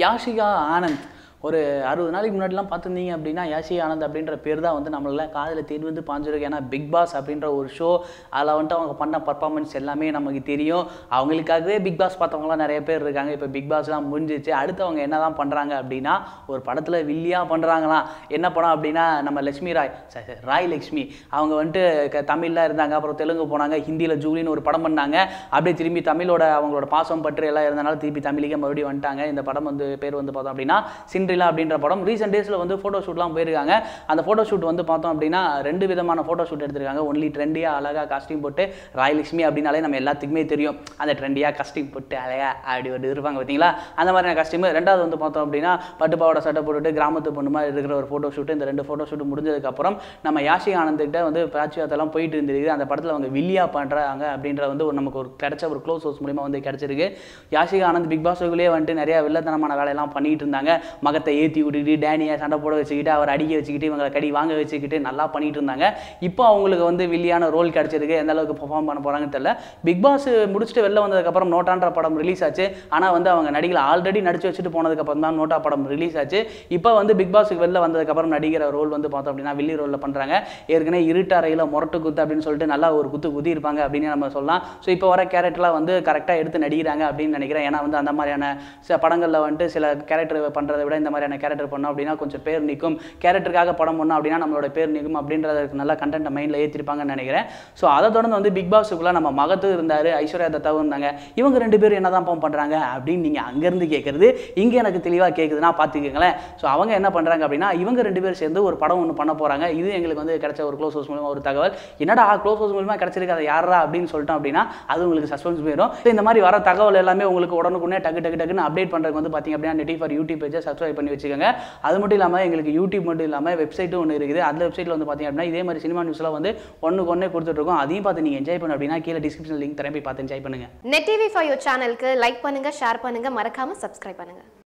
யாஷிகா ஆனந்த் ஒரு 60 நாளைக்கு முன்னாடிலாம் பார்த்துருந்தீங்க அப்படின்னா யாஷிகா ஆனந்த் அப்படின்ற பேர் தான் வந்து நம்மளால காதில் தேடி வந்து பாஞ்சிருக்கு. ஏன்னா பிக் பாஸ் அப்படின்ற ஒரு ஷோ அதில் வந்துட்டு அவங்க பண்ண பர்ஃபார்மன்ஸ் எல்லாமே நமக்கு தெரியும். அவங்களுக்காகவே பிக் பாஸ் பார்த்தவங்களாம் நிறைய பேர் இருக்காங்க. இப்போ பிக் பாஸ்லாம் முடிஞ்சிச்சு. அடுத்து அவங்க என்ன தான் பண்ணுறாங்க அப்படின்னா ஒரு படத்தில் வில்லியாக பண்ணுறாங்களாம். என்ன படம் அப்படின்னா நம்ம லட்சுமி ராய் லட்சுமி அவங்க வந்துட்டு தமிழில் இருந்தாங்க, அப்புறம் தெலுங்கு போனாங்க, ஹிந்தியில் ஜூலின்னு ஒரு படம் பண்ணாங்க. அப்படியே திரும்பி தமிழோட அவங்களோட பாசம் பற்று எல்லாம் இருந்தனால திருப்பி தமிழுக்கே மறுபடியும் வந்துட்டாங்க. இந்த படம் வந்து பேர் வந்து பார்த்தோம் அப்படின்னா சிண்ட்ரிலா அப்படின்ற படம். ரீசெண்ட் டேஸில் வந்து ஃபோட்டோ ஷூட்லாம் போயிருக்காங்க. அந்த ஃபோட்டோ ஷூட் வந்து பார்த்தோம் அப்படின்னா 2 விதமான ஃபோட்டோ ஷூட் எடுத்திருக்காங்க. ஒன்லி ட்ரெண்டியாக அழகாக காஸ்டியூம் போட்டு ராயலட்சுமி அப்படின்னாலே நம்ம எல்லாத்துக்குமே தெரியும் அந்த ட்ரெண்டியாக காஸ்டியூம் போட்டு அழகா அப்படி ஒரு இருப்பாங்க பார்த்தீங்களா, அந்த மாதிரியான காஸ்டியூம். ரெண்டாவது வந்து பார்த்தோம் அப்படின்னா பட்டுப்பாவோட சட்டை போட்டுட்டு கிராமத்து பொண்ணு மாதிரி இருக்கிற ஒரு ஃபோட்டோ ஷூட். இந்த 2 ஃபோட்டோ ஷூட் முடிஞ்சதுக்கப்புறம் நம்ம யாஷிகா ஆனந்த்கிட்ட வந்து பேச்சுவார்த்தைலாம் போயிட்டு இருந்திருக்கு. அந்த படத்தில் அவங்க வில்லியாக பண்ணுறாங்க அப்படின்ற வந்து நமக்கு ஒரு கிடைச்ச ஒரு க்ளோஸ் சோர்ஸ் மூலிமா வந்து கிடைச்சிருக்கு. யாஷிகா ஆனந்த் பிக் பாஸுக்குள்ளேயே வந்துட்டு நிறைய வில்லத்தனமான வேலையெல்லாம் பண்ணிட்டு இருந்தாங்க. மகத்தை ஏற்றி விட்டுக்கிட்டு டேனியை சண்டை போட வச்சுக்கிட்டு அவர் அடிக்க வச்சுக்கிட்டு இவங்களை கடி வாங்க வச்சுக்கிட்டு நல்லா பண்ணிட்டு இருந்தாங்க. இப்போ அவங்களுக்கு வந்து வில்லியான ரோல் கிடைச்சிருக்கு. எந்த அளவுக்கு பெர்ஃபார்ம் பண்ண போகிறாங்கன்னு தெரியல. பிக் பாஸ் முடிச்சுட்டு வெளில வந்ததுக்கப்புறம் நோட்டான்ற படம் ரிலீஸ் ஆச்சு. ஆனால் வந்து அவங்க நடிகளை ஆல்ரெடி நடிச்சு வச்சுட்டு போனதுக்கப்புறம் தான் நோட்டா படம் ரிலீஸ் ஆச்சு. இப்போ வந்து பிக் பாஸுக்கு வெளில வந்ததுக்கப்புறம் நடிக்கிற ரோல் வந்து பார்த்தோம் அப்படின்னா வில்லி ரோலில் பண்ணுறாங்க. ஏற்கனவே இருட்டறையில் முரட்டு குத்து அப்படின்னு சொல்லிட்டு நல்லா ஒரு குத்தி இருப்பாங்க அப்படின்னு நம்ம சொல்லலாம். ஸோ இப்போ வர கேரக்டர்லாம் வந்து கரெக்டாக எடுத்து நடிக்கிறாங்க அப்படின்னு நினைக்கிறேன். ஏன்னா வந்து அந்த மாதிரியான படங்களில் வந்துட்டு சில கேரக்டர் பண்ணுறதை விட இந்த மாதிரியான கேரக்டர் பண்ணோம் அப்படின்னா கொஞ்சம் பேர் நிற்கும். கேரக்டருக்காக படம் பண்ணோம் அப்படின்னா நம்மளோட பேர் நிற்கும் அப்படின்றதுக்கு நல்லா கண்டென்ட் மைண்டில் ஏற்றிருப்பாங்கன்னு நினைக்கிறேன். ஸோ அதை தொடர்ந்து வந்து பிக் பாஸுக்குள்ளே நம்ம மகத்து இருந்தார், ஐஸ்வர்யா தத்தாவும் இருந்தாங்க. இவங்க 2 பேரும் என்ன தான் பண்ணுறாங்க அப்படின்னு நீங்கள் அங்கேருந்து கேட்குறது இங்கே எனக்கு தெளிவாக கேட்குதுன்னா பார்த்துக்கங்களேன். ஸோ அவங்க என்ன பண்ணுறாங்க அப்படின்னா இவங்க 2 பேர் சேர்ந்து ஒரு படம் ஒன்று பண்ண போகிறாங்க. இது எங்களுக்கு வந்து கிடைச்ச ஒரு க்ளோஸ் ஹவுஸ் மூலமாக ஒரு தகவல். என்னடா க்ளோஸ் ஹவுஸ் மூலமாக கிடைச்சிருக்கு அதை யாரா அப்படின்னு சொல்லிட்டோம் அப்படின்னா அது உங்களுக்கு சஸ்பென்ஸ் போயிடும். இந்த மாதிரி வர தகவல் எல்லாமே உங்களுக்கு உடனுக்குன்னே டக்குன்னு அப்டேட் பண்ணுறதுக்கு வந்து பார்த்தீங்க அப்படின்னா நெட்டி ஃபார் யூடியூப் பேஜை சப்ஸ்கிரைப் பண்ணி வச்சுக்கோங்க. அது மட்டும் இல்லாமல் எங்களுக்கு யூடியூப் மட்டும் இல்லாமல் வெப்சைட்டும் ஒன்று இருக்குது. அந்த வெப்சைட்டில் வந்து பார்த்தீங்க அப்படின்னா இதே மாதிரி சினிமா நியூஸ்லாம் வந்து ஒன்றுக்கு கொடுத்துட்ருக்கோம். அதையும் பார்த்து நீங்கள் என்ஜாய் பண்ண அப்படின்னா கீழே டிஸ்கிரிப்ஷன் லிங்க் தரேன், போய் பார்த்து என்ஜாய் பண்ணுங்கள். நெட் டிவி ஃபார் யூ சேனலுக்கு லைக் பண்ணுங்கள், ஷேர் பண்ணுங்கள், மறக்காமல் சப்ஸ்கிரைப் பண்ணுங்கள்.